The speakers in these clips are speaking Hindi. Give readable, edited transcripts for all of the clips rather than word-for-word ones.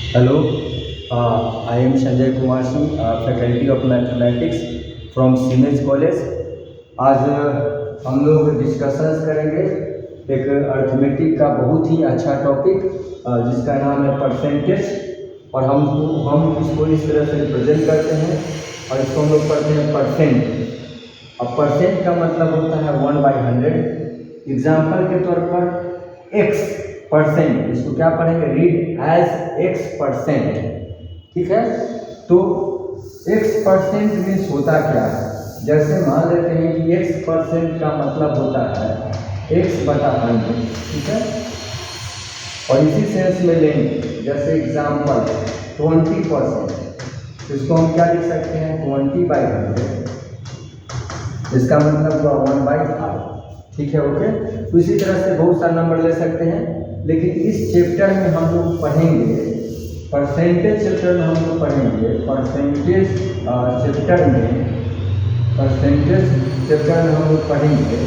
Hello, I am Sanjay Kumar Singh, Faculty of Mathematics from Cimage college. आज हम लोग डिस्कशंस करेंगे एक अर्थमेटिक का बहुत ही अच्छा टॉपिक जिसका नाम है परसेंटेज। और हम इसको इस तरह से रिप्रेजेंट करते हैं और इसको हम लोग पढ़ते हैं परसेंट। अब परसेंट का मतलब होता है 1/100। एग्जाम्पल के तौर पर x परसेंट, इसको क्या पढ़ेंगे, रीड एज x परसेंट। ठीक है, तो x परसेंट मीन्स होता क्या है। जैसे मान लेते हैं कि x परसेंट का मतलब होता है x/100। ठीक है, और इसी सेंस में लेंगे जैसे एग्जाम्पल 20%, इसको हम क्या लिख सकते हैं 20/100, इसका मतलब हुआ 1/5। ठीक है, ओके। तो इसी तरह से बहुत सारे नंबर ले सकते हैं, लेकिन इस चैप्टर में हम लोग पढ़ेंगे परसेंटेज चैप्टर में हम लोग पढ़ेंगे परसेंटेज चैप्टर में हम लोग पढ़ेंगे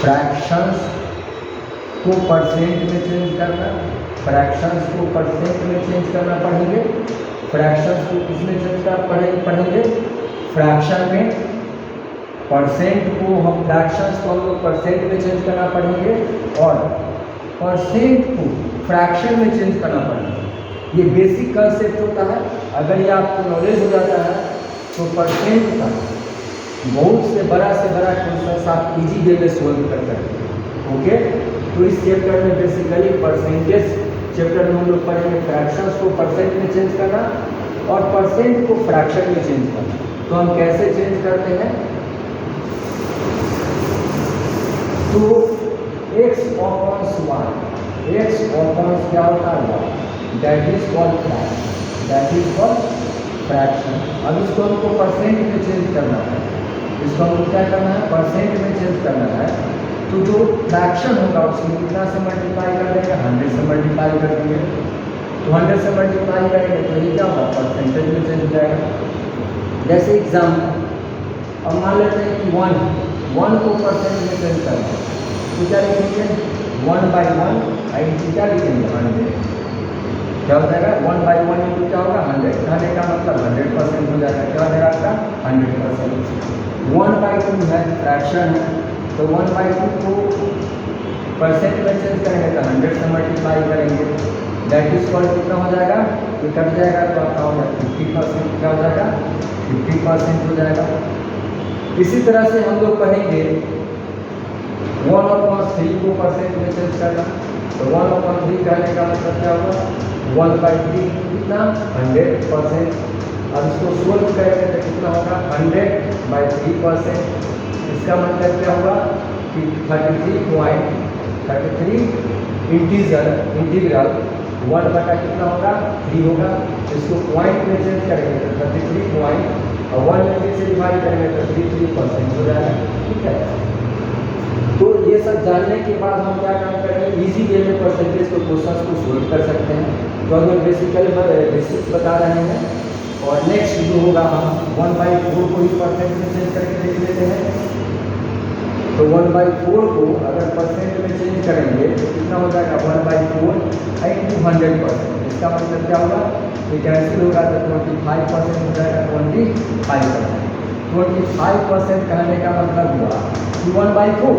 फ्रैक्शंस को परसेंट में चेंज करना, फ्रैक्शंस को परसेंट में चेंज करना पढ़ेंगे। फ्रैक्शंस को किसमें चेंज कर पढ़ेंगे, फ्रैक्शन में। परसेंट को फ्रैक्शंस को हम लोग परसेंट में चेंज करना पढ़ेंगे और परसेंट को फ्रैक्शन में चेंज करना पड़ेगा। ये बेसिक कंसेप्ट होता है। अगर ये आपको नॉलेज हो जाता है तो परसेंट का बहुत से बड़ा क्वेश्चन आप इजी वे में सोल्व कर सकते हैं। ओके, तो इस चैप्टर में बेसिकली परसेंटेज चैप्टर में हम लोग पढ़ेंगे फ्रैक्शंस को परसेंट में चेंज करना और परसेंट को फ्रैक्शन में चेंज करना। तो हम कैसे चेंज करते हैं, तो x/1, x/1 क्या होता है, दैट इज कॉल्ड फ्रैक्शन। अब इसको हमको परसेंट में चेंज करना है, इसको हमको क्या करना है, परसेंट में चेंज करना है। तो जो फ्रैक्शन होगा उसमें कितना से मल्टीप्लाई कर देंगे, 100 से मल्टीप्लाई कर देंगे। तो 100 से मल्टीप्लाई करेंगे तो ये क्या होगा, परसेंटेज में चेंज हो जाएगा। जैसे एग्जाम्पल अब मान लेते हैं कि 1 को परसेंट में चेंज करना है, तो क्या लिखेंगे 1/1 इंटू क्या लिखेंगे 100। क्या हो जाएगा 1/1 इंटू क्या होगा 100। कहने का मतलब 100% हो जाएगा। क्या हो जाएगा आपका 100%। 1/2 है, फ्रैक्शन है, तो 1/2 को परसेंट में चेंज करेंगे तो 100 से मल्टीप्लाई करेंगे, दैट इज कॉल्ड कितना हो जाएगा, ये कट जाएगा तो आपका हो जाएगा 50%। क्या हो जाएगा 50% हो जाएगा। इसी तरह से हम लोग पढ़ेंगे 1/3 को परसेंट में चेंज करना। तो 1/3 कहने का मतलब क्या होगा 1/3 कितना 100%। अब इसको सोल्व करेंगे तो कितना होगा 100/3%। इसका मतलब क्या होगा कि 33 इंटीग्रल 1 बटा कितना होगा 3 होगा। इसको पॉइंट में चेंज करेंगे तो 33 पॉइंट और 1 में 3 से डिवाइड करेंगे तो 33% हो जाएगा। ठीक है, तो ये सब जानने के बाद हम क्या काम करेंगे, इजी वे में परसेंटेज के क्वेश्चन को सोल्व कर सकते हैं। तो अगर बेसिकली बेसिक्स बता रहे हैं और नेक्स्ट जो होगा हम 1/4 को ही परसेंट में चेंज करके देख लेते हैं। तो 1/4 को अगर परसेंट में चेंज करेंगे तो कितना हो जाएगा 1/4 इंटू 100%। इसका मतलब क्या होगा, ये कैंसिल होगा तो 25% हो जाएगा 25%। 25% कहने का मतलब हुआ कि 1/4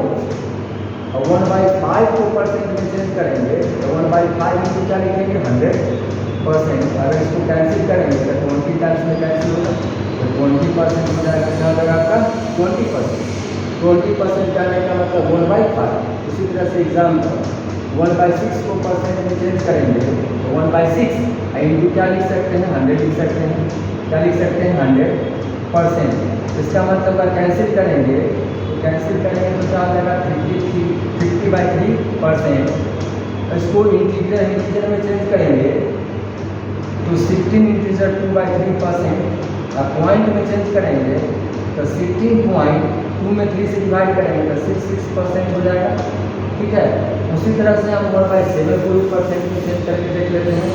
और 1/5 को परसेंट में चेंज करेंगे तो 1/5 इंटू क्या लिखेंगे 100%। अगर इसको कैंसिल करेंगे तो 20 टाइम्स में कैंसिल होगा तो 20% हो जाएगा। क्या हो जाएगा आपका 20%। 20% कहने का मतलब 1/5। इसी तरह से एग्जाम्पल 1/6 को परसेंट में चेंज करेंगे तो 1/6 इंटू क्या लिख सकते हैं 100 लिख सकते हैं। क्या लिख सकते हैं 100%। इसका मतलब अगर कैंसिल करेंगे तो कैंसिल करेंगे तो क्या हो जाएगा 50/3%। इसको इंटीजर में चेंज करेंगे तो 16 इंटीजर 2/3%। पॉइंट में चेंज करेंगे तो 16.2 में 3 से डिवाइड करेंगे तो 66% हो जाएगा। ठीक है, उसी तरह से हम 1/7 को भी परसेंट में चेंज करके देख लेते हैं।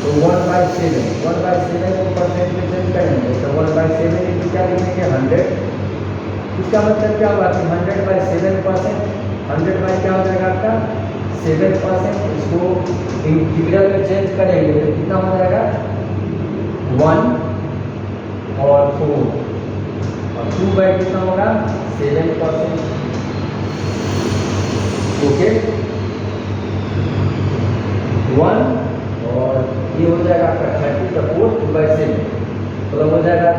तो 1/7 को परसेंट में चेंज करेंगे तो 1/7 इंटू क्या लिखेंगे 100। इसका मतलब क्या होगा कि 100/7%, 100 बाई क्या हो जाएगा आपका 7%, इसको इंटीग्रल में चेंज करेंगे तो कितना हो जाएगा 1 और 4 और 2 कितना होगा 7%। ओके 1 और ये हो जाएगा आपका 30 का 4 2/7 मतलब हो जाएगा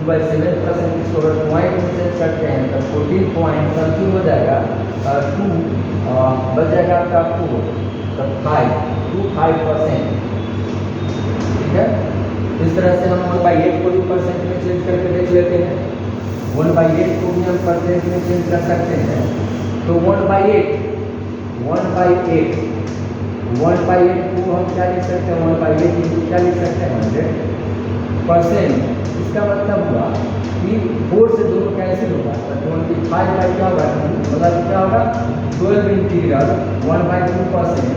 2/7%। इसको अगर पॉइंट में चेंज करते हैं तो 14 पॉइंट समथिंग हो जाएगा 2 बच जाएगा आपका 4 तो 5% ठीक है। इस तरह से हम 1/8 को भी परसेंट में चेंज करके देख लेते हैं। 1/8 को भी हम परसेंट में चेंज कर सकते हैं तो 1/8 को हम क्या लिख सकते हैं 1/8 इंटू क्या लिख सकते हैं 100%। इसका मतलब हुआ कि 4 से दोनों कैंसिल होगा तो 25 बाई क्या होगा मतलब क्या होगा 12 इंटीग्रल 1/2%।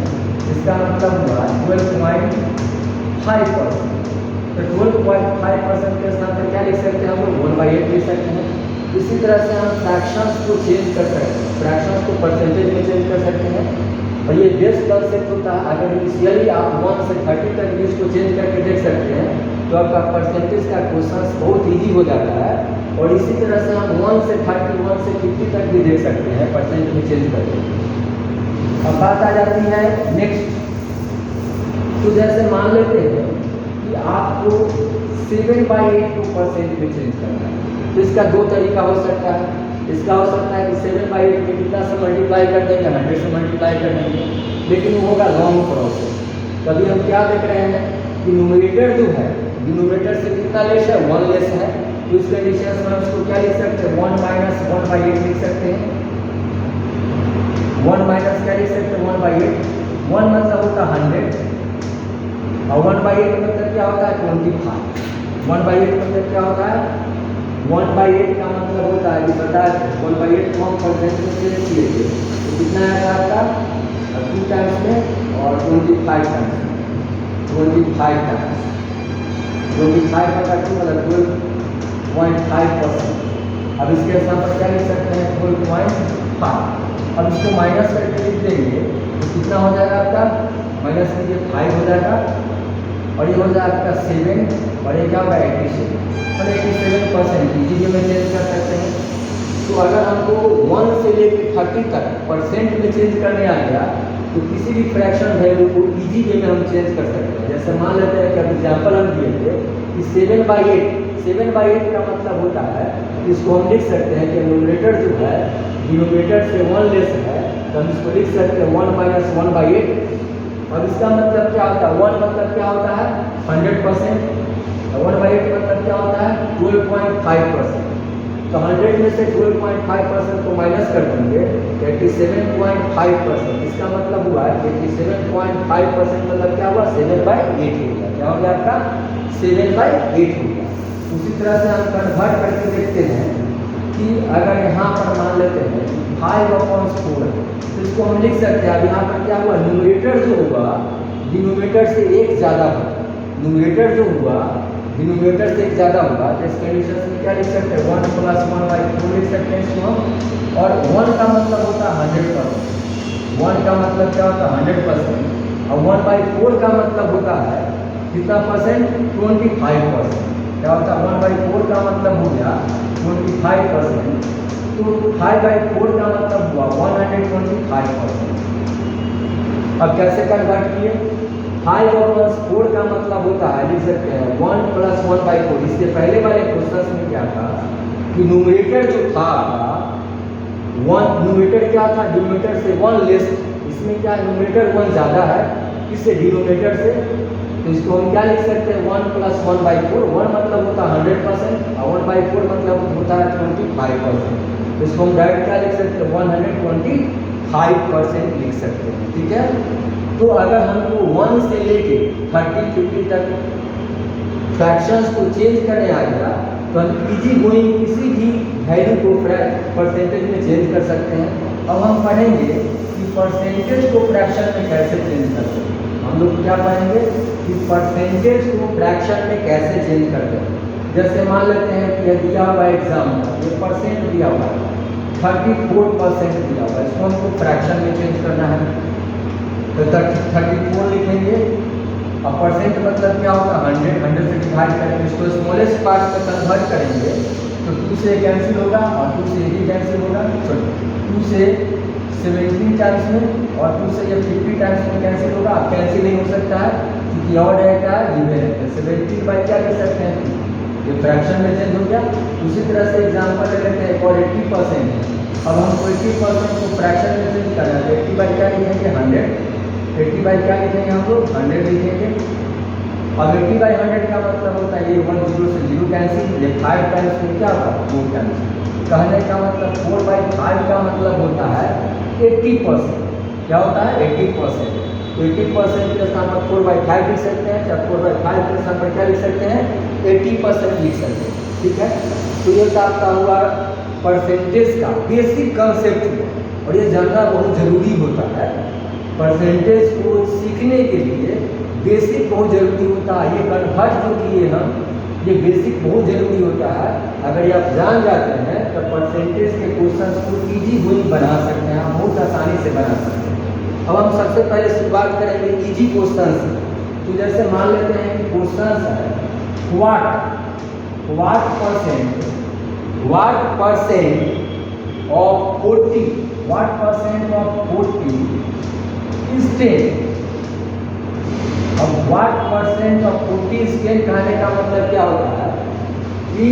इसका मतलब हुआ 12.5%। तो 12.5% के स्थान पर क्या लिख सकते हैं हम लोग 1/8 लिख सकते हैं। इसी तरह से हम फ्रैक्शंस को चेंज कर सकते हैं, फ्रैक्शंस को परसेंटेज में चेंज कर सकते हैं और ये बेस्ट कंसेप्ट होता है। अगर इनिशियली आप 1 से 30 तक भी इसको चेंज करके देख सकते हैं तो आपका परसेंटेज का क्वेश्चन बहुत इजी हो जाता है। और इसी तरह से हम 1 से 30 1 से 50 तक भी देख सकते हैं परसेंट में चेंज करके। अब बात आ जाती है नेक्स्ट, तो जैसे मान लेते हैं कि आपको 7/8 को परसेंट में चेंज करना है तो इसका 2 तरीका हो सकता है। इसका हो सकता है कि 7/8 में कितना से मल्टीप्लाई कर देंगे 100 से मल्टीप्लाई कर देंगे, लेकिन वो होगा लॉन्ग प्रोसेस। कभी हम क्या देख रहे हैं कि न्यूमरेटर जो है डिनोमिनेटर से कितना लेस है 1 लेस है तो इस कंडीशन में हम इसको क्या लिख सकते हैं 1 माइनस 1/8 लिख सकते हैं। 1 माइनस क्या लिख सकते हैं 1/8। 1 मतलब होता है 100 और 1/8 मतलब क्या होता है 25। 1/8 मतलब क्या होता है 1/8 का मतलब होता है कि बता 1/8 को हम परसेंट में चेंज किए थे तो कितना आएगा आपका 2 टाइम्स में और 25 टाइम्स में 25 टाइम्स 25 का 2 मतलब 12.5%। अब इसके स्थान पर क्या लिख सकते हैं 12.5। अब इसको माइनस करके लिख देंगे तो कितना हो जाएगा आपका माइनस कीजिए 5 हो जाएगा और ये हो जाएगा आपका 7 और ये क्या होगा 87 और 87% इजीली में चेंज कर सकते हैं। तो अगर हमको 1 से लेकर 30 तक परसेंट में चेंज करने आ गया तो किसी भी फ्रैक्शन वैल्यू को इजी वे में हम चेंज कर सकते हैं। जैसे मान लेते हैं कि एग्जाम्पल हम दिए थे कि 7/8 का मतलब होता है इसको हम लिख सकते हैं कि न्यूमरेटर जो है डिनोमिनेटर से 1 लेस है तो हम इसको लिख सकते हैं 1 माइनस 1/8। और इसका मतलब क्या होता है 1 मतलब क्या होता है 100% और 1/8 मतलब क्या होता है 12.5%। तो 100 में से 12.5% को माइनस कर देंगे 87.5%। इसका मतलब हुआ 87.5% मतलब क्या हुआ 7/8 हो गया। क्या हो गया आपका 7/8 हो गया। उसी तरह से हम कन्वर्ट करके देखते हैं कि अगर यहाँ पर मान लेते हैं 5/4 तो इसको हम लिख सकते हैं। अब यहाँ पर क्या हुआ न्यूमरेटर जो हुआ डिनोमिनेटर से 1 ज़्यादा हुआ। न्यूमरेटर जो हुआ डिनोमिनेटर से 1 ज़्यादा होगा तो इस कंडीशन में क्या लिख सकते हैं 1 + 1/4 लिख सकते हैं इसको हम। और 1 का मतलब होता है 100%। 1 का मतलब क्या होता है 100% और 1/4 का मतलब होता है कितना परसेंट 25%। क्या होता है 1/4 का मतलब हो गया 25%। तो 5/4 का मतलब हुआ 125%। अब कैसे कन्वर्ट किए 5/4 का मतलब होता है लिख सकते हैं 1 + 1/4। इसके पहले वाले प्रोसेस में क्या था कि न्यूमरेटर जो था 1 न्यूमरेटर क्या था डिनोमिनेटर से 1 लेस। इसमें क्या न्यूमरेटर 1 ज़्यादा है इससे डिनोमिनेटर से तो इसको हम क्या लिख सकते हैं 1 + 1/4। 1 मतलब होता है 100% और 1/4 मतलब होता है 25%। तो इसको हम डायरेक्ट क्या लिख सकते हैं 125% लिख सकते हैं। ठीक है। तो अगर हमको 1 से लेके 30 50 तक फ्रैक्शंस को चेंज करने आ गया तो हम इजी गोइंग किसी भी वैल्यू को परसेंटेज में चेंज कर सकते हैं। अब हम पढ़ेंगे कि परसेंटेज को फ्रैक्शन में कैसे चेंज कर सकते हैं। हम लोग क्या पढ़ेंगे कि परसेंटेज को फ्रैक्शन में कैसे चेंज करते हैं। जैसे मान लेते हैं कि यह दिया हुआ एग्जाम ये परसेंट दिया हुआ है 34% दिया हुआ है। इसको हमको फ्रैक्शन में चेंज करना है तो 34 लिखेंगे। अब परसेंट मतलब क्या होगा 100 से डिवाइड करेंगे, इसको स्मॉलेस्ट पार्ट में कन्वर्ट करेंगे तो 2 से कैंसिल होगा और 2 से भी कैंसिल होगा, सॉरी 2 से 17 टाइम्स में और 2 से ये 50 टाइम्स में कैंसिल होगा। अब कैंसिल नहीं हो सकता है क्योंकि ऑड है क्या है, इवन है। 17 बाई क्या कर सकते हैं, ये फ्रैक्शन में चेंज हो गया। उसी तरह से एग्जांपल ले लेते हैं और 80% है। अब हमको 80% को फ्रैक्शन में चेंज करना है, 80 बाई क्या लिखेंगे 100, 80 बाई क्या लिखेंगे हम लोग 100 लिखेंगे। अब 80 बाई 100 का मतलब होता है ये 1 0 से 0 कैंसिल, ये 5 टाइम्स में क्या होगा 4 कैंसिल। कहने का मतलब 4 बाई 5 का मतलब होता है 80%। क्या होता है 80%। तो 80% के स्थान पर 4 बाई 5 लिख सकते हैं, चाहे 4 बाई 5 के स्थान पर क्या लिख सकते हैं 80% लिख सकते हैं। ठीक है, तो ये तो आपका हुआ परसेंटेज का बेसिक कंसेप्ट और ये जानना बहुत जरूरी होता है। परसेंटेज को सीखने के लिए बेसिक बहुत जरूरी होता है। ये कन्वर्ट जो किए हम, ये बेसिक बहुत जरूरी होता है। अगर ये आप जान जाते हैं तो परसेंटेज के क्वेश्चन को इजी गोइंग बना सकते हैं, हम बहुत आसानी से बना सकते हैं। अब हम सबसे पहले शुरुआत करेंगे इजी क्वेश्चन से। तो जैसे मान लेते हैं कि क्वेश्चन है व्हाट परसेंट ऑफ 40 is 10। अब व्हाट परसेंट ऑफ 40 is 10 कहने का मतलब क्या होता है कि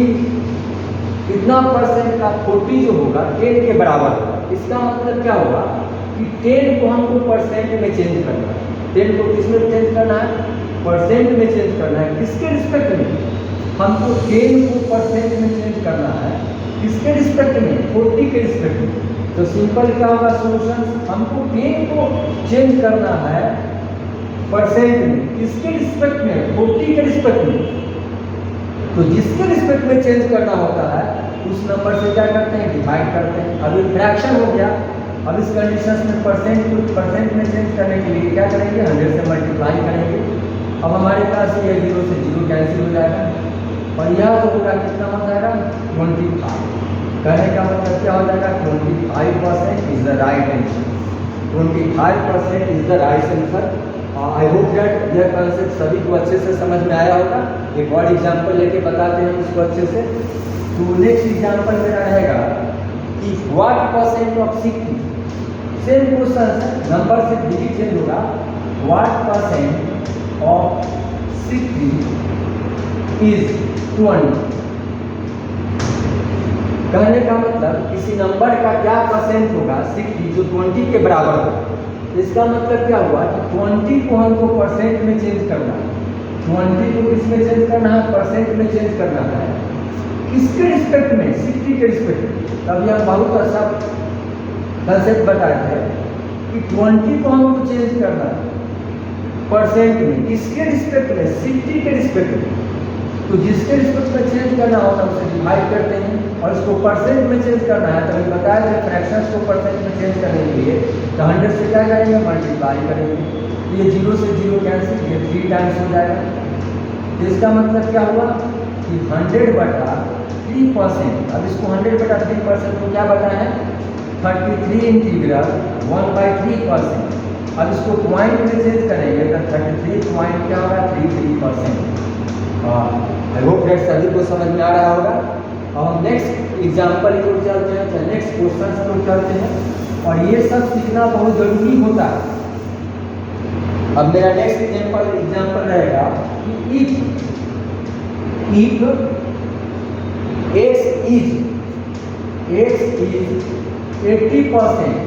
कितना परसेंट का 40 जो होगा 10 के बराबर होगा। इसका मतलब क्या होगा कि 10 को हमको परसेंट में चेंज करना है। 10 को किस में चेंज करना है, परसेंट में चेंज करना है। किसके रिस्पेक्ट में, हमको 10 को परसेंट में चेंज करना है। किसके रिस्पेक्ट में, 40 के रिस्पेक्ट में। तो सिंपल क्या होगा सोल्यूशन, हमको 10 को चेंज करना है परसेंट में। किसके रिस्पेक्ट में, 40 के रिस्पेक्ट में। तो जिसके रिस्पेक्ट में चेंज करना होता है उस नंबर से क्या करते हैं, डिवाइड करते हैं। अब ये फ्रैक्शन हो गया। अब इस कंडीशन में परसेंट को परसेंट में चेंज करने के लिए क्या करेंगे, 100 से मल्टीप्लाई करेंगे। अब हमारे पास ये 0 से 0 कैंसिल हो जाएगा और यह जो होगा कितना हो जाएगा 25। कहने का मतलब क्या हो जाएगा 25% is the right answer. 25% is the right answer. I hope that यह कंसेप्ट सभी को अच्छे से समझ में आया होगा। एक और एग्जांपल लेके बताते हैं इसको अच्छे से। तो नेक्स्ट एग्जांपल मेरा रहेगा कि what percent of 60, same question है, नंबर से डिजिट चेंज होगा। What percent of 60 is 20। कहने का मतलब किसी नंबर का क्या परसेंट होगा 60 जो 20 के बराबर होगा। इसका मतलब क्या हुआ कि 20 को हमको परसेंट में चेंज करना है। 20 को किस में चेंज करना है, परसेंट में चेंज करना है। किसके रिस्पेक्ट में, 60 के रिस्पेक्ट में। तभी हम बहुत अच्छा कंसेप्ट बताए थे कि 20 को हमको चेंज करना है परसेंट में। किसके रिस्पेक्ट में, 60 के रिस्पेक्ट में। तो जिसके रिस्पेक्ट में चेंज करना होता है उसे डिवाइड करते हैं और इसको परसेंट में चेंज करना है। तभी बताया था फ्रैक्शंस को परसेंट में चेंज करने के लिए तो 100 से क्या करेंगे, मल्टीप्लाई करेंगे। ये 0 से 0 कैंसिल, ये 3 टाइम्स हो जाएगा। तो इसका मतलब क्या हुआ कि 100/3%। अब इसको 100/3% को क्या बताया है 33 इंटीग्रल 1/3%। अब इसको पॉइंट में चेंज करेंगे तो 33 पॉइंट क्या होगा 33%। आई होप दैट सभी को समझ में आ रहा होगा। और हम नेक्स्ट एग्जांपल की ओर चलते हैं, नेक्स्ट क्वेश्चन की ओर चलते हैं और ये सब सीखना बहुत जरूरी होता है। अब मेरा नेक्स्ट एग्जांपल रहेगा कि if x is 80%,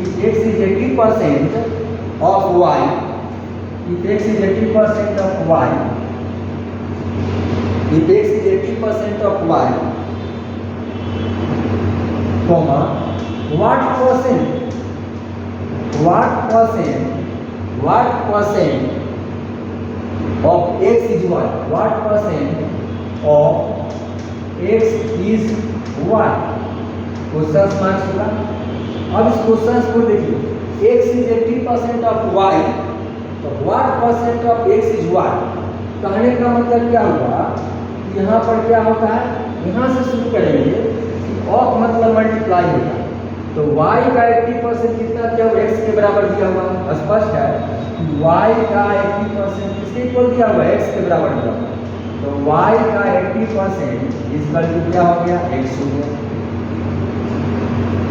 if x is 80% of y, if x is 80% of y, if x is 80% of y, comma, what percent of x is y, what percent of x is y, question marks होगा। अब इस क्वेश्चन को देखिए, x is 80% of y, तो what percent of x is y। कहने का मतलब क्या हुआ, यहाँ पर क्या होता है, यहाँ से शुरू करेंगे। ऑफ मतलब मल्टीप्लाई होता है। तो y का 80% कितना दिया हुआ x के बराबर दिया हुआ, स्पष्ट है कि y का 80% किसके इक्वल दिया हुआ, x के बराबर दिया हुआ। तो y का 80% इक्वल टू क्या हो गया, x हो गया।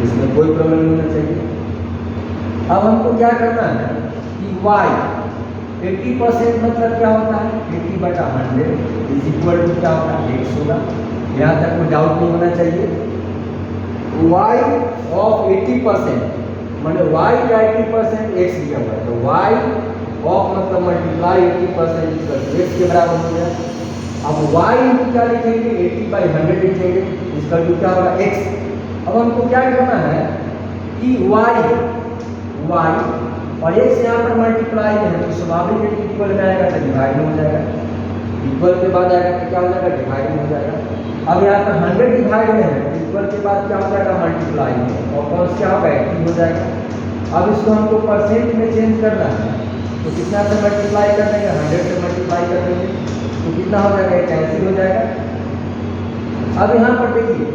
इसमें कोई प्रॉब्लम नहीं होना चाहिए। अब हमको क्या करना है कि y 80% मतलब क्या होता है, 80/100 इज इक्वल टू क्या होता है, x होगा। यहाँ तक कोई डाउट नहीं होना चाहिए। y ऑफ 80% मतलब y का 80% x दिया हुआ है, तो y ऑफ मतलब मल्टीप्लाई 80% x के बराबर हो गया। अब y इनटू क्या लिखेंगे, 80/100 लिखेंगे, इसका जो क्या होगा x। अब हमको क्या करना है कि y और x यहाँ पर मल्टीप्लाई है तो स्वाभाविक है कि इक्वल में आएगा तो डिवाइड में हो जाएगा, इक्वल के बाद आएगा तो क्या हो जाएगा, डिवाइड में हो जाएगा। अब यहाँ पर 100 डिवाइड में है, इक्वल के बाद क्या हो जाएगा, मल्टीप्लाई में, और कौन क्या होगा, 80 हो जाएगा। अब इसको हमको परसेंट में चेंज करना है, तो कितना से मल्टीप्लाई कर देंगे, 100 से मल्टीप्लाई कर देंगे, तो कितना हो जाएगा, कैंसिल हो जाएगा। अब यहाँ पर देखिए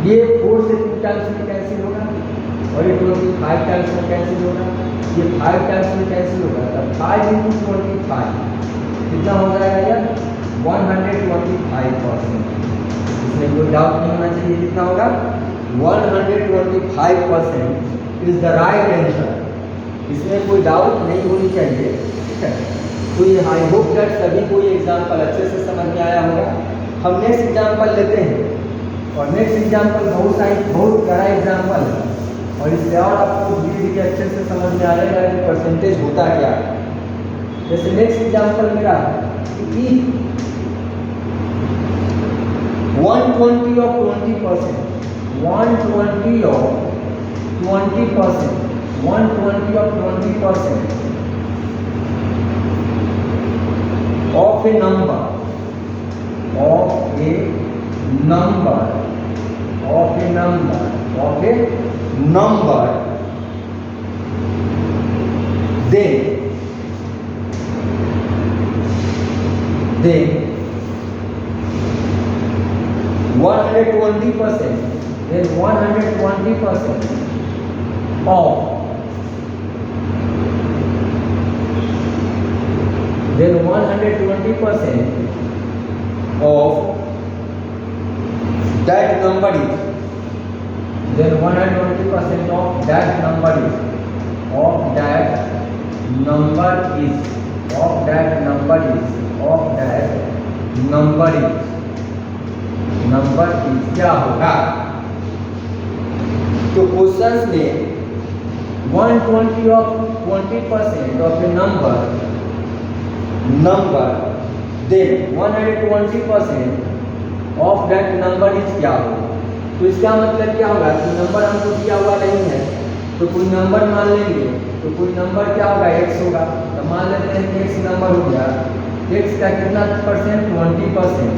ये 4 से 2 टाइम्स में कैंसिल होगा, और ये 25 टाइम्स में कैंसिल होगा, ये 5 टाइम्स में कैंसिल होगा, तब 5 × 25 कितना हो जाएगा यार, 125%। इसमें कोई डाउट नहीं होना चाहिए, कितना होगा, 125% इज द राइट आंसर। इसमें कोई डाउट नहीं होनी चाहिए, ठीक है। तो ये आई होप दैट सभी को ये एग्जाम्पल अच्छे से समझ में आया होगा। हम नेक्स्ट एग्जाम्पल लेते हैं, और नेक्स्ट एग्जाम्पल बहुत प्यारा एग्जाम्पल है, और इससे और आपको धीरे धीरे अच्छे से समझ में आ जाएगा कि परसेंटेज होता क्या है। जैसे नेक्स्ट एग्जाम्पल मेरा कि 120 of 20%, 120 of 20%, 120 of 20% of a number, of a number, of a number, of a number, then 120%, then 120% of, then 120% of that number is, then 120% of that number is, of that number is, of that number is, of that number is, number क्या होगा। तो क्वेश्चंस में 120 of 20% of a number, then 120% of that number is क्या होगा। तो इसका मतलब क्या होगा कि नंबर हमको दिया हुआ नहीं है, तो कोई नंबर मान लेंगे, तो कोई नंबर क्या होगा, x होगा। तो मान लेते हैं कि x नंबर हो गया, x का कितना परसेंट, 20%,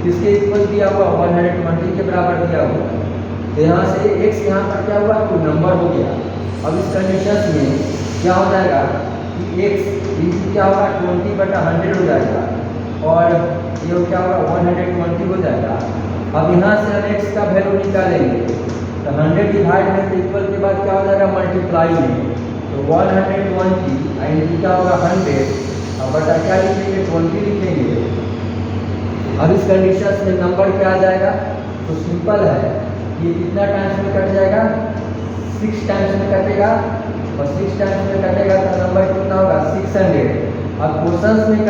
किसके इक्वल दिया हुआ, 120 के बराबर दिया हुआ। तो यहाँ से x यहाँ पर क्या हुआ, कोई नंबर हो गया। अब इस कंडीशन में क्या हो जाएगा कि x इंटू क्या होगा, 20/100 हो जाएगा, और ये क्या होगा, 120 हो जाएगा। अब यहाँ से हम x का वैल्यू निकालेंगे, तो 100 डिवाइड में तो इक्वल के बाद क्या हो जाएगा, मल्टीप्लाई में, तो 120 इंटू क्या होगा, 100, अब बटा क्या लिखेंगे, 20 लिखेंगे। अब इस कंडीशन में नंबर क्या आ जाएगा, तो सिंपल है, ये कितना टाइम्स में कट जाएगा, 6 टाइम्स में कटेगा, और 6 टाइम्स में कटेगा तो नंबर कितना होगा, 600। अब क्वेश्चंस में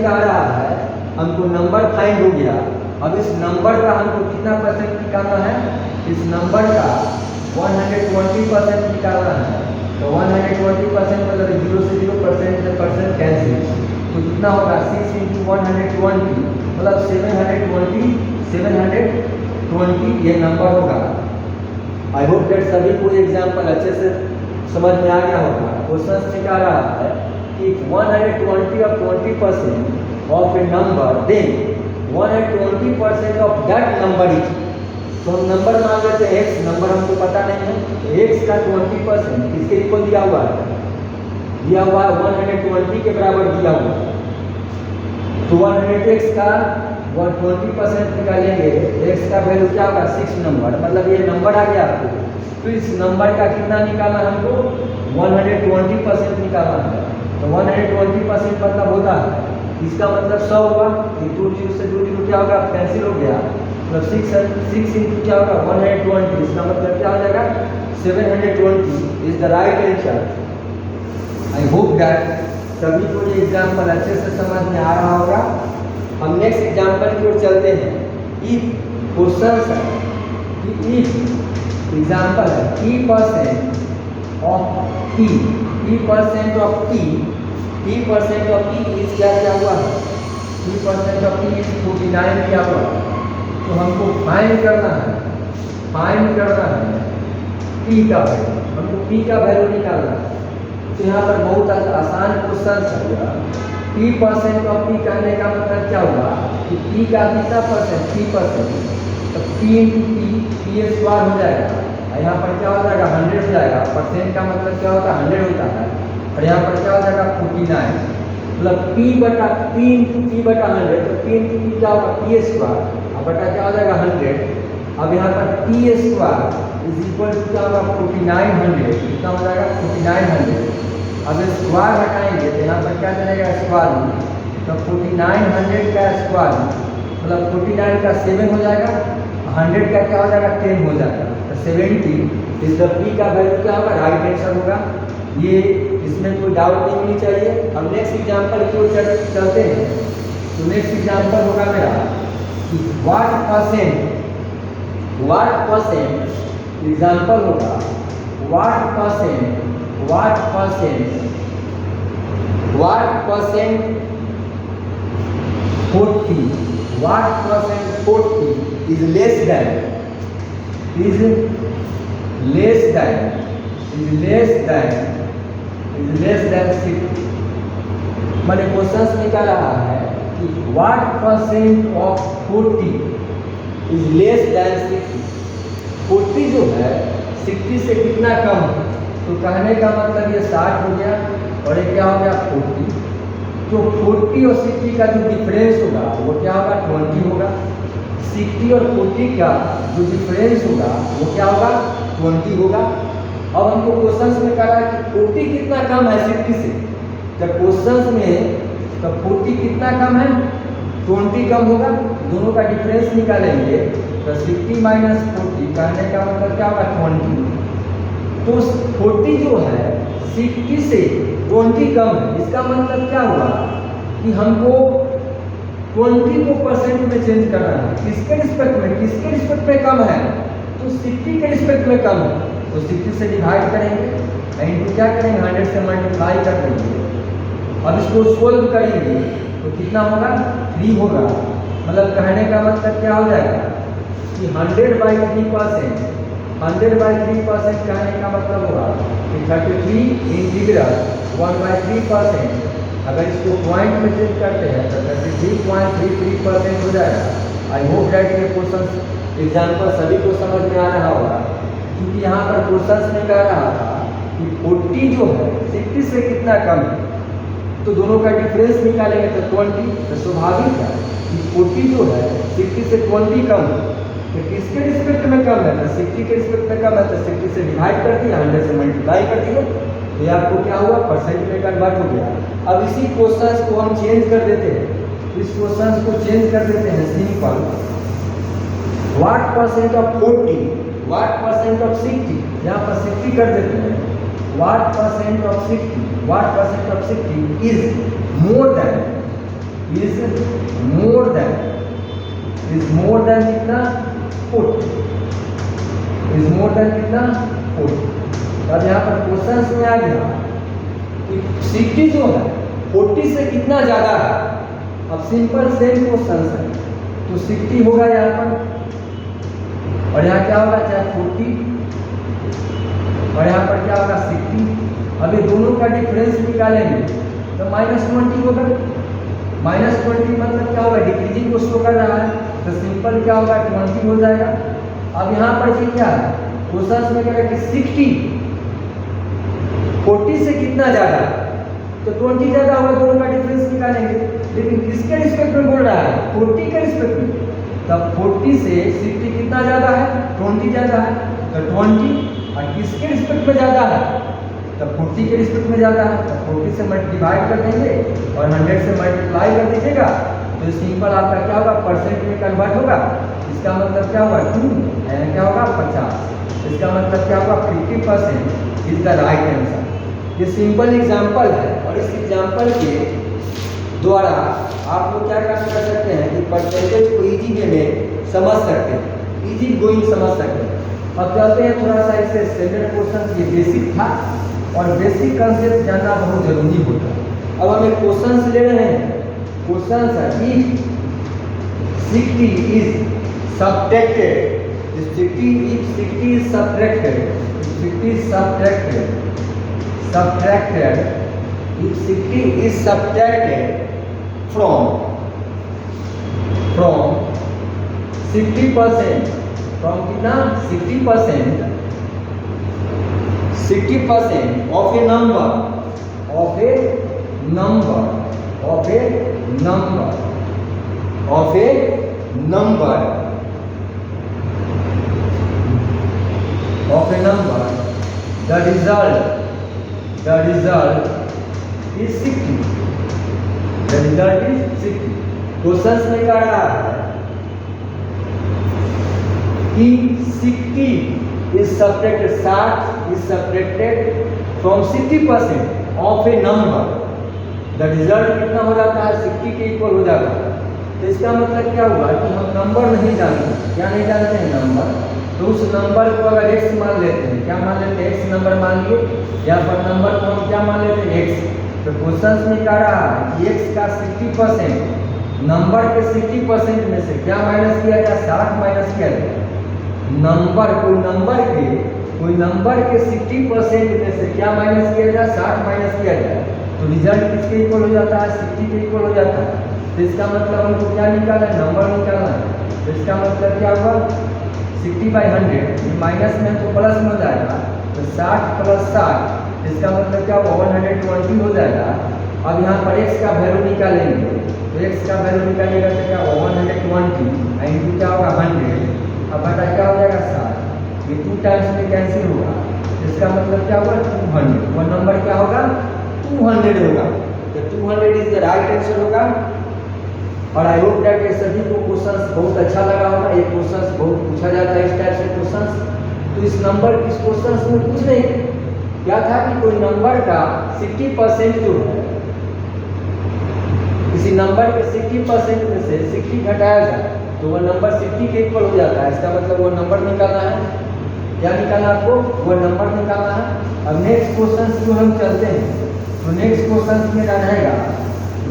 कह रहा है हमको नंबर फाइंड हो गया। अब इस नंबर का हमको कितना परसेंट निकालना है, इस नंबर का 120% निकालना है। तो 120% मतलब 0 से 0% कैंसिल, तो कितना होगा, 6 × 120 मतलब 720 ये नंबर होगा। आई होप दैट सभी को एग्जाम्पल अच्छे से समझ में आ गया होगा। क्वेश्चन सिखा रहा है कि 120 of 20% of a number, then 120% of that number is, तो हम नंबर मान लेते हैं x, नंबर हमको पता नहीं है, तो x का 20% किसके इक्वल दिया हुआ है, 120 के बराबर दिया हुआ है। तो 100x का 120% निकालेंगे, x का वैल्यू क्या होगा 6 नंबर, मतलब ये नंबर आ गया आपको। तो इस नंबर का कितना निकालना हमको 120% निकालना है। तो 120% मतलब होता है, इसका मतलब 100 हुआ, 2 जीरो से 2 जीरो क्या होगा कैंसिल हो गया, मतलब 6 इंटू क्या होगा 120, इसका मतलब क्या हो जाएगा 720 is the right answer. I hope that सभी को ये एग्जाम्पल अच्छे से समझ में आ रहा होगा। हम नेक्स्ट एग्जाम्पल की ओर चलते हैं। इफ क्वेश्चन है कि इफ एग्जाम्पल है P% of T, P% of T, P% of T is क्या हुआ है, P% ऑफ T इज 49 क्या हुआ। तो हमको फाइंड करना है P का वैल्यू, हमको P का वैल्यू निकालना है। तो यहाँ पर बहुत आसान क्वेश्चन है। P% ऑफ P कहने का मतलब क्या हुआ कि P का कितना परसेंट 3%, तो P इंटू P स्क्वायर हो जाएगा, और यहाँ पर क्या हो जाएगा 100 हो जाएगा। परसेंट का मतलब क्या होता है 100 होता है, और यहाँ पर क्या हो जाएगा 49, मतलब P इंटू P बटा 100, तो P इंटू P क्या होगा P स्क्वायर, और बटा क्या हो जाएगा 100। अब यहाँ पर P square is equal to क्या होगा 4900, कितना हो जाएगा 4900। अब स्क्वायर हटाएंगे तो यहाँ पर क्या चलेगा स्क्वायर में, तो 4900 का स्क्वायर मतलब 49 का 7 हो जाएगा, 100 का क्या हो जाएगा 10 हो जाएगा, तो 70 इस द P का वैल्यू क्या होगा राइट आंसर होगा। ये इसमें कोई डाउट नहीं होनी चाहिए। अब नेक्स्ट एग्जाम्पल की ओर चलते हैं। तो नेक्स्ट एग्जाम्पल होगा मेरा कि व्हाट परसेंट एग्जाम्पल होगा what percent 40 is less than 60। मैंने क्वेश्चन निकाल रहा है कि what percent of 40 is less than 60। 40 जो है 60 से कितना कम है, तो कहने का मतलब ये 60 हो गया और ये क्या हो गया 40। तो 40 और 60 का जो डिफरेंस होगा वो क्या होगा 20 होगा। 60 और 40 का जो डिफरेंस होगा वो क्या होगा 20 होगा। अब हमको क्वेश्चन में कहा है कि 40 कितना कम है 60 से, जब क्वेश्चन में तो 40 कितना कम है 20 कम होगा, दोनों का डिफरेंस निकालेंगे तो 60 माइनस 40 कहने का मतलब क्या होगा 20। तो 40 जो है 60 से 20 कम है, इसका मतलब क्या हुआ कि हमको 20 को परसेंट में चेंज करना है। किसके रिस्पेक्ट में कम है, तो 60 के रिस्पेक्ट में कम है, तो 60 से डिवाइड करेंगे इनटू क्या करेंगे 100 से मल्टीप्लाई कर देंगे। अब इसको सोल्व करेंगे तो कितना होगा 3 होगा। मतलब कहने का मतलब क्या हो जाएगा कि 100/3%, 100/3% कहने का मतलब होगा कि 33 इंटीग्रल 1/3%। अगर इसको पॉइंट में चेंज करते हैं तो 33.33% हो जाएगा। आई होप दैट ये क्वेश्चन एग्जाम्पल सभी को समझ में आ रहा होगा, क्योंकि यहाँ पर क्वेश्चन में कह रहा था कि 40 जो है 60 से कितना कम है, तो दोनों का डिफरेंस निकालेंगे तो 20। तो स्वाभाविक है कि 40 जो है 60 से 20 कम है, तो किसके रिस्पेक्ट में कम है, तो 60 के रिस्पेक्ट में कम है, तो 60 से डिवाइड कर दिया 100 से मल्टीप्लाई कर दिया, तो ये आपको क्या हुआ परसेंट में कन्वर्ट हो गया। अब इसी क्वेश्चन को हम चेंज कर देते हैं, इस क्वेश्चन को चेंज कर देते हैं simple what percent of 40 what percent of 60, यहाँ पर 60 कर देते हैं। What percent of 60 is more than कितना 40 इज मोर देन कितना 40। अब यहाँ पर क्वेश्चन में आ गया कि 60 जो है 40 से कितना ज्यादा है। अब सिंपल सेम क्वेश्चन है, तो 60 होगा यहाँ पर और यहाँ क्या होगा चाहे 40 और यहाँ पर क्या होगा 60। अब ये दोनों का डिफरेंस निकालेंगे तो -20 होगा। -20 मतलब क्या होगा डिक्रीजिंग को शो कर रहा है, तो सिंपल क्या होगा 20 हो जाएगा। अब यहाँ पर जी क्या है क्वेश्चन में कह रहा है कि 60 40 से कितना ज्यादा, तो 20 ज़्यादा होगा, दोनों का डिफरेंस निकालेंगे। लेकिन किसके रिस्पेक्ट में बोल रहा है? 40 के रिस्पेक्ट में। तब 40 से 60 कितना ज़्यादा है? 20 ज़्यादा है। तो 20 और किसके रिस्पेक्ट में ज़्यादा है? तब 40 के रिस्पेक्ट में ज़्यादा है। तब 40 से डिवाइड कर देंगे और 100 से मल्टीप्लाई कर दीजिएगा, तो सिंपल आपका क्या होगा? परसेंट में कन्वर्ट होगा। इसका मतलब क्या होगा? 2 क्या होगा? 50। इसका मतलब क्या होगा? 50% इज द राइट आंसर। ये सिंपल एग्जाम्पल है और इस एग्जाम्पल के द्वारा आप लोग क्या काम कर सकते हैं कि परसेंटेज को इजी वे में समझ सकते हैं, इजी गोइंग समझ सकते हैं। अब चलते हैं थोड़ा सा इससे स्टैंडर्ड क्वेश्चन। ये बेसिक था और बेसिक कंसेप्ट जानना बहुत जरूरी होता है। अब हम एक क्वेश्चन ले रहे हैं। क्वेश्चन है if 60 is subtracted, if 60 is subtracted, if 60 is subtracted, if 60 is subtracted from 60%, from कितना? 60% of a number, of a number, of a number, of a number, of a number, the result is 60. The result is 60. Question में कह रहा है कि 60 is subtracted, 60 is subtracted from 60% of a number. The result कितना हो जाता है? 60 के इक्वल हो जाता है। तो इसका मतलब क्या हुआ कि हम नंबर नहीं जानते। क्या नहीं जानते हैं? नंबर। तो उस नंबर को अगर x मान लेते हैं, क्या मान लेते हैं? x नंबर मान लिए, या पर नंबर को हम क्या मान लेते हैं? x। तो क्वेश्चन में कह रहा है कि x का 60%, नंबर के 60% में से क्या माइनस किया जाए? 60 माइनस किया जाए। नंबर कोई नंबर के 60% में से क्या माइनस किया जाए? 60 माइनस किया जाए। तो रिजल्ट किसके इक्वल हो जाता है? 60 के इक्वल हो जाता है। तो इसका मतलब हमको क्या निकालना है? नंबर निकालना है। तो इसका मतलब क्या हुआ? 60/100 माइनस में तो प्लस में हो जाएगा, तो 60 + 60, इसका मतलब क्या होगा? 120 हो जाएगा। अब यहाँ पर x का वैल्यू निकालेंगे, तो x का वैल्यू निकालिएगा तो क्या होगा? 120 इंटू क्या होगा? 100। अब बटा क्या हो जाएगा? 60। ये 2 टाइम्स में कैंसिल होगा, इसका मतलब क्या होगा? 200। वो नंबर क्या होगा? 200 होगा। तो 200 इज द राइट आंसर होगा। और आई होप दैट ये सभी को क्वेश्चंस बहुत अच्छा लगा होगा। ये क्वेश्चंस बहुत पूछा जाता है, इस टाइप से क्वेश्चंस। तो इस क्वेश्चंस में कुछ नहीं क्या था कि कोई नंबर का 60% जो है, किसी नंबर के 60% में से 60 घटाया जाए तो वह नंबर 60 के इक्वल हो जाता है। इसका मतलब वो नंबर निकालना है। क्या निकालना आपको? वो नंबर निकालना है। अब नेक्स्ट क्वेश्चन जो हम चलते हैं, तो नेक्स्ट क्वेश्चन में क्या रहेगा?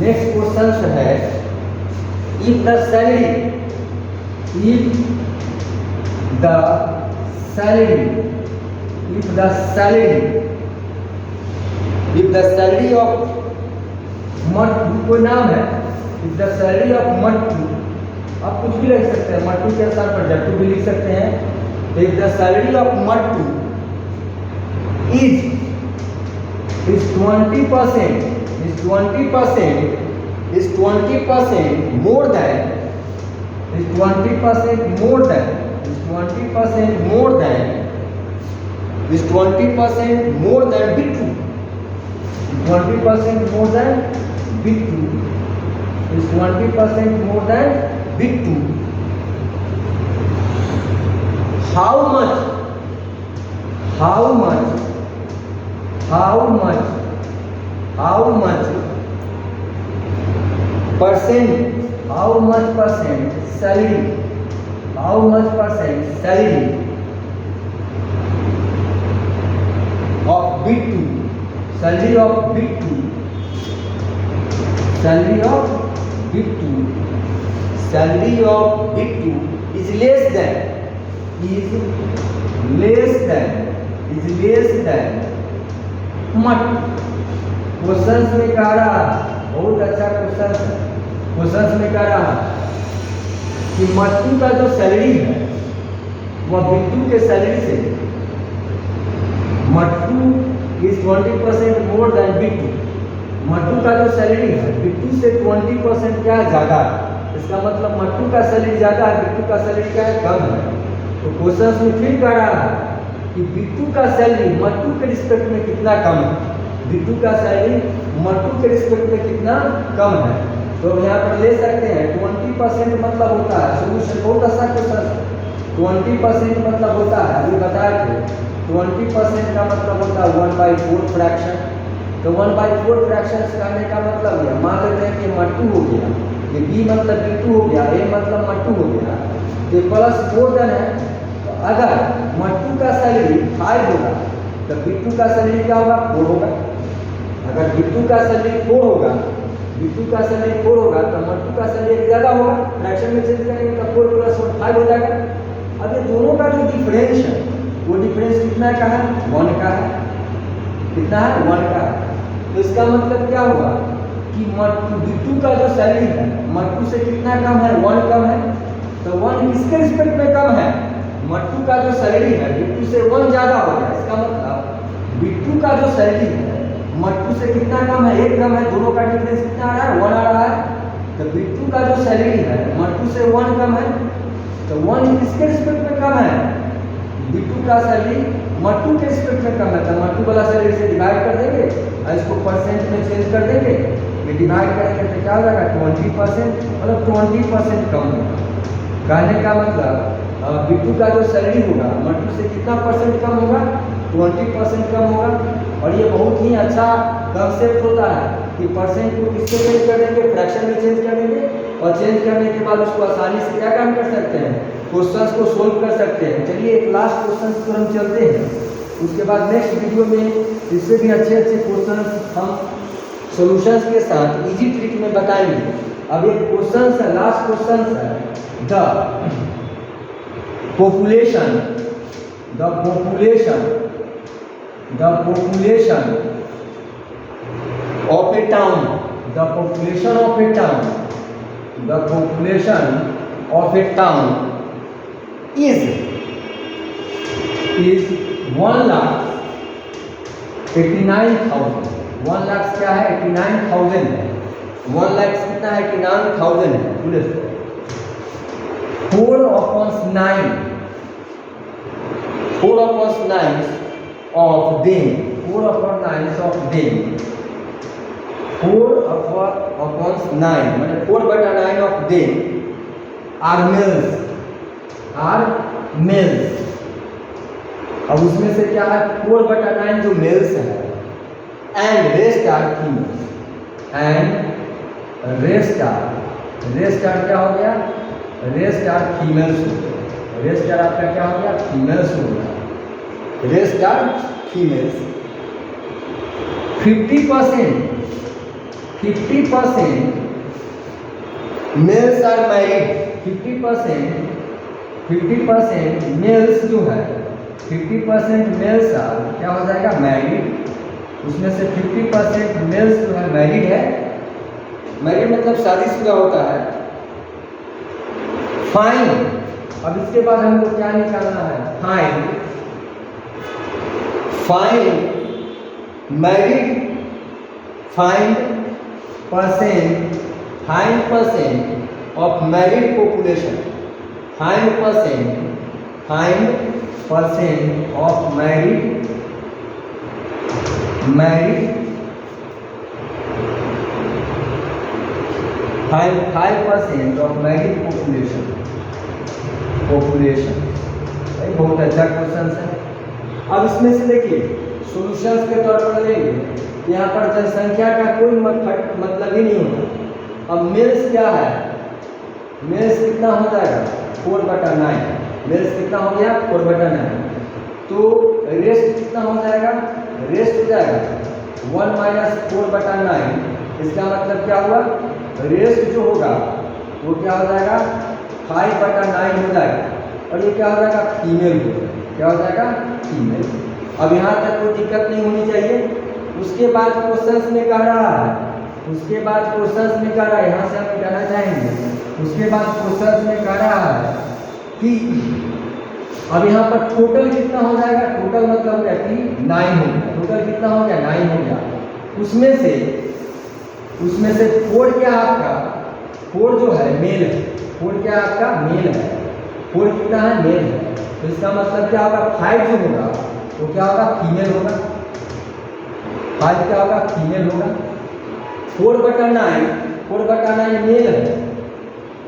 नेक्स्ट क्वेश्चन है if the salary of Mattu, कोई नाम है, if the salary of Mattu, आप कुछ भी लिख सकते हैं, मट्टू के स्थान पर जट्टू भी लिख सकते हैं। if the salary of Mattu is 20% more than B2, 20% more than B2, is 20% more than B2. How much percent salary of B2 is less than मट। क्वेश्चन में कह रहा है, बहुत अच्छा क्वेश्चन है। क्वेश्चन में कह रहा है कि मट्टू का जो सैलरी है वह बिट्टू के सैलरी से, Mattu is 20% more than Bittu, Mattu का जो सैलरी है बिट्टू से 20% क्या है, ज़्यादा है। इसका मतलब मट्टू का सैलरी ज़्यादा है, बिट्टू का सैलरी क्या है, कम है। तो क्वेश्चन में फिर कह रहा है कि बिट्टू का सैलरी मट्टू के रिस्पेक्ट में कितना कम है, बिट्टू का सैलरी मट्टू के रिस्पेक्ट में कितना कम है। तो यहाँ पर ले सकते हैं 20% मतलब होता है, सोल्यूशन बहुत अच्छा क्वेश्चन है। 20% मतलब होता है, अभी बताए थे 20% का मतलब होता है 1/4 फ्रैक्शन। तो 1/4 फ्रैक्शन करने का मतलब है, मान लेते हैं कि मट्टू हो गया, ये बी मतलब बिट्टू हो गया, ए मतलब मट्टू हो गया, ये प्लस 4 जन है। तो अगर मट्टू का सैलरी 5 होगा तो बिट्टू का सैलरी क्या होगा, 4 होगा। अगर बिट्टू का सैलरी 4 होगा, बिट्टू का सैलरी 4 होगा तो मट्टू का सैलरी ज़्यादा होगा, फ्रैक्शन में चेंज करेंगे तो 4 + 1 5 हो जाएगा। अब ये दोनों का जो डिफरेंस है वो डिफरेंस कितना का है, 1 का है। कितना है, 1 का है। तो इसका मतलब क्या हुआ कि बिट्टू का जो सैलरी है मट्टू से कितना कम है, 1 कम है। तो 1 किसके रिस्पेक्ट में कम है, मट्टू का जो सैलरी है बिट्टू से 1 ज़्यादा हो गया। इसका मतलब बिट्टू का जो सैलरी है मट्टू से कितना कम है, 1 कम है, दोनों का डिफरेंस कितना आ रहा है, 1 आ रहा है। तो बिट्टू का जो सैलरी है मट्टू से 1 कम है। तो 1 किसके रिस्पेक्ट में कम है, बिट्टू का सैलरी मट्टू के रिस्पेक्ट में कम है। तो मट्टू वाला सैलरी से डिवाइड कर देंगे और इसको परसेंट में चेंज कर देंगे, ये डिवाइड करेंगे तो क्या हो जाएगा, 20%, मतलब 20% कम होगा। कहने का मतलब बिट्टू का जो सैलरी होगा मट्टू से कितना परसेंट कम होगा, 20% कम होगा। और ये बहुत ही अच्छा कंसेप्ट होता है कि परसेंट को किससे चेंज कर देंगे, फ्रैक्शन में चेंज कर देंगे, और चेंज करने के बाद उसको आसानी से क्या काम कर सकते हैं, क्वेश्चंस को सोल्व कर सकते हैं। चलिए एक लास्ट क्वेश्चन पर हम चलते हैं, उसके बाद नेक्स्ट वीडियो में इससे भी अच्छे अच्छे क्वेश्चंस हम सॉल्यूशंस के साथ इजी ट्रिक में बताएंगे। अब एक क्वेश्चन है, लास्ट क्वेश्चन है, the population of a town, the population of a town is 1,89,000। 1 lakh क्या है, 89,000 है। 1 लाख कितना है, 89,000 है। बोले 4/9 of them 4/9 मैंने 4/9 of them are males। अब उसमें से क्या है, 4/9 जो मेल्स है, and rest are females, rest are क्या हो गया, रेस्ट आर फीमेल्स हो गया। रेस्ट आर आपका क्या हो गया, फीमेल्स हो गया। Rest are females. 50% males are married. 50% males जो है, 50% मेल्स आर क्या हो जाएगा, मैरिड। उसमें से 50% मेल्स जो है मैरिड है। मैरिड मतलब शादीशुदा होता है। फाइन, अब इसके बाद हमको क्या निकालना है, find married, find percent of married population, find percent of married 5% of married population. बहुत अच्छा क्वेश्चन है। अब इसमें से देखिए सॉल्यूशंस के तौर पर लेंगे, यहाँ पर जनसंख्या का कोई मतलब ही नहीं होता। अब मेल्स क्या है, मेल्स कितना हो जाएगा, 4/9। मेल्स कितना हो गया, 4/9। तो रेस्ट कितना हो जाएगा, रेस्ट हो जाएगा 1 - 4/9। इसका मतलब क्या हुआ, रेस्ट जो होगा वो क्या हो जाएगा, 5/9 हो जाएगा। और ये क्या हो जाएगा, फीमेल हो जाएगा। क्या हो जाएगा, फीमेल। अब यहाँ तक कोई दिक्कत नहीं होनी चाहिए। उसके बाद क्वेश्चंस में कह रहा है, यहाँ से हम कहना चाहेंगे, उसके बाद क्वेश्चंस में कह रहा है कि अब यहाँ पर टोटल कितना हो जाएगा, टोटल मतलब क्या कि 9 हो गया। टोटल कितना हो गया, 9 हो गया। उसमें से उसमें से 4 क्या आपका, 4 जो है मेल है, 4 क्या आपका मेल है, 4 कितना है मेल है। तो इसका मतलब क्या होगा 5 जो होगा वो क्या होगा फीमेल होगा, 5 क्या होगा फीमेल होगा। 4/9 4/9 मेल है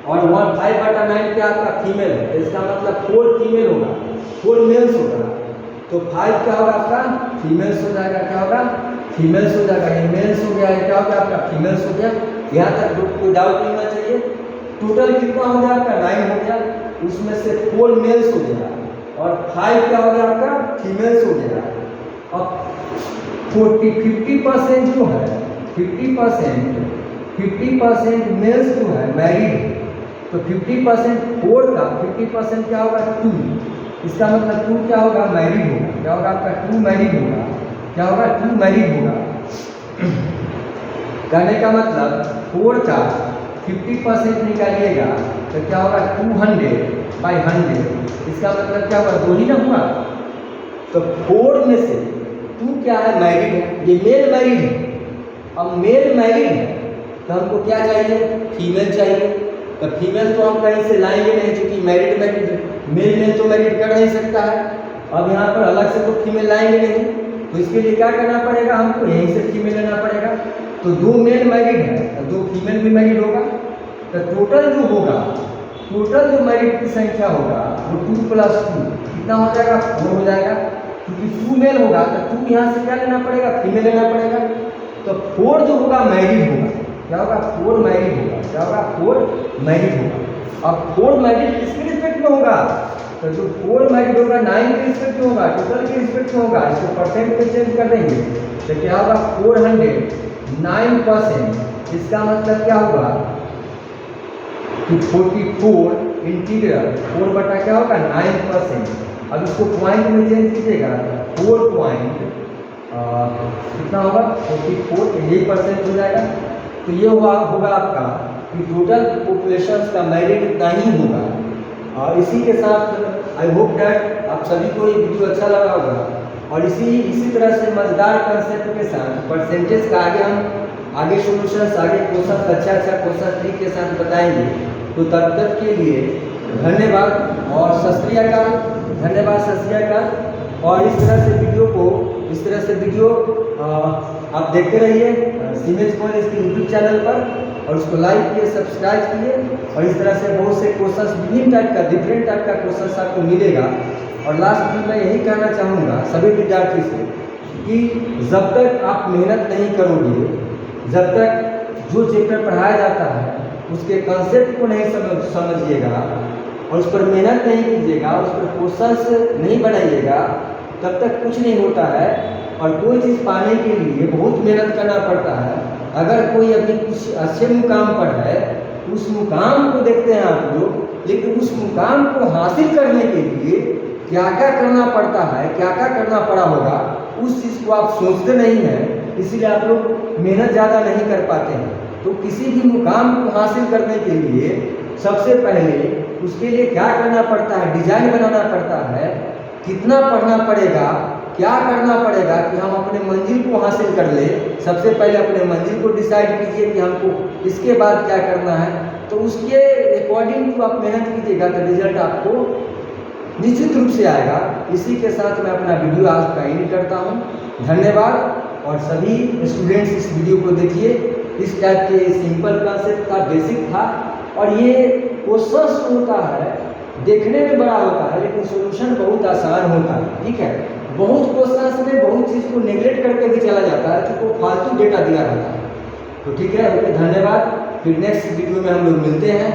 और 5/9 क्या आपका फीमेल है। तो इसका मतलब 4 फीमेल होगा, 4 मेल्स होगा। तो 5 क्या होगा आपका फीमेल्स हो जाएगा, क्या होगा फीमेल्स हो जाएगा। ये मेल्स हो गया, ये क्या होगा आपका फीमेल्स हो गया। यहाँ तक कोई डाउट नहीं होना चाहिए। टोटल कितना हो गया आपका 9 हो गया, उसमें से 4 मेल्स हो गया और 5 क्या हो गया आपका फीमेल्स हो गया। अब 50% जो है 50% मेल्स जो है मैरिड, तो 50% 4 का 50% क्या होगा 2। इसका मतलब 2 क्या होगा मैरिड होगा, क्या होगा आपका 2 मैरिड होगा, क्या होगा 2 मैरिड होगा। कहने का मतलब 4 का 50% निकालिएगा तो क्या होगा 200/100। इसका मतलब क्या होगा 2 ही ना हुआ। तो 4 में से 2 क्या है मैरिड है, ये मेल मैरिड है। अब मेल मैरिड है तो हमको क्या चाहिए फीमेल चाहिए। तो फीमेल तो हम कहीं से लाएंगे नहीं, क्योंकि मैरिड मेल तो मैरिड कर नहीं सकता है। अब यहाँ पर अलग से तो फीमेल लाएंगे नहीं, तो इसके लिए क्या करना पड़ेगा हमको यहीं से फीमेल लेना पड़ेगा। तो 2 मेल मैरिड है तो 2 फीमेल भी मैरिड होगा। तो टोटल जो होगा, टोटल जो मैरिड की संख्या होगा वो 2 + 2 कितना हो जाएगा 4 हो जाएगा। क्योंकि 2 मेल होगा तो 2 यहाँ से क्या लेना पड़ेगा फीमेल लेना पड़ेगा। तो 4 जो होगा मैरिड होगा, क्या होगा 4 मैरिड होगा, क्या होगा 4 मैरिड होगा। अब 4 मैरिड किसके रिस्पेक्ट में होगा, तो जो 4 मैरिड होगा 9 के रिस्पेक्ट में होगा, टोटल के रिस्पेक्ट में होगा। इसको परसेंट में चेंज कर देंगे तो क्या होगा 409%। इसका मतलब क्या होगा कि 44 इंटीग्रल 4 बटा क्या होगा 9%। अब इसको पॉइंट में चेंज कीजिएगा 4 पॉइंट कितना होगा 44, यही परसेंट हो जाएगा। तो ये होगा आपका कि टोटल पॉपुलेशन का मैरिड इतना ही होगा। और इसी के साथ आई होप डैट आप सभी को ये वीडियो अच्छा लगा होगा। और इसी तरह से मजेदार कंसेप्ट के साथ परसेंटेज का आगे सोल्यूशंस, आगे क्वेश्चन अच्छा क्वेश्चन ट्रिक के साथ बताएंगे। तो तब तक के लिए धन्यवाद और सत श्री अकाल, धन्यवाद सत श्री अकाल। और इस तरह से वीडियो आप देखते रहिए सीमेज कॉलेज के यूट्यूब चैनल पर, और उसको लाइक किए, सब्सक्राइब किए। और इस तरह से बहुत से क्वेश्चंस डिफरेंट टाइप का क्वेश्चंस आपको मिलेगा। और लास्ट में मैं यही कहना चाहूँगा सभी विद्यार्थी से कि जब तक आप मेहनत नहीं करोगे, जब तक जो चैप्टर पढ़ाया जाता है उसके कंसेप्ट को नहीं समझिएगा और उस पर मेहनत नहीं कीजिएगा, उस पर क्वेश्चंस नहीं बनाइएगा, तब तक कुछ नहीं होता है। और कोई चीज़ पाने के लिए बहुत मेहनत करना पड़ता है। अगर कोई अभी कुछ अच्छे मुकाम पर है, उस मुकाम को देखते हैं आप लोग, लेकिन उस मुकाम को हासिल करने के लिए क्या क्या करना पड़ता है, क्या क्या करना पड़ा होगा, उस चीज़ को आप सोचते नहीं हैं। इसीलिए आप लोग मेहनत ज़्यादा नहीं कर पाते हैं। तो किसी भी मुकाम को हासिल करने के लिए सबसे पहले उसके लिए क्या करना पड़ता है, डिजाइन बनाना पड़ता है, कितना पढ़ना पड़ेगा, क्या करना पड़ेगा कि हम अपने मंजिल को हासिल कर ले। सबसे पहले अपने मंजिल को डिसाइड कीजिए कि हमको इसके बाद क्या करना है। तो उसके अकॉर्डिंग तो आप मेहनत कीजिएगा तो रिजल्ट आपको निश्चित रूप से आएगा। इसी के साथ मैं अपना वीडियो आज का एंड करता हूँ। धन्यवाद। और सभी स्टूडेंट्स इस वीडियो को देखिए। इस टाइप के सिंपल कंसेप्ट था, बेसिक था। और ये क्वेश्चन होता है देखने में बड़ा होता है, लेकिन सॉल्यूशन बहुत आसान होता है। ठीक है, बहुत क्वेश्चंस में बहुत चीज़ को नेगलेक्ट करके भी चला जाता है, तो फालतू डेटा दिया रहता है। तो ठीक है, ओके, धन्यवाद। फिर नेक्स्ट वीडियो में हम लोग मिलते हैं।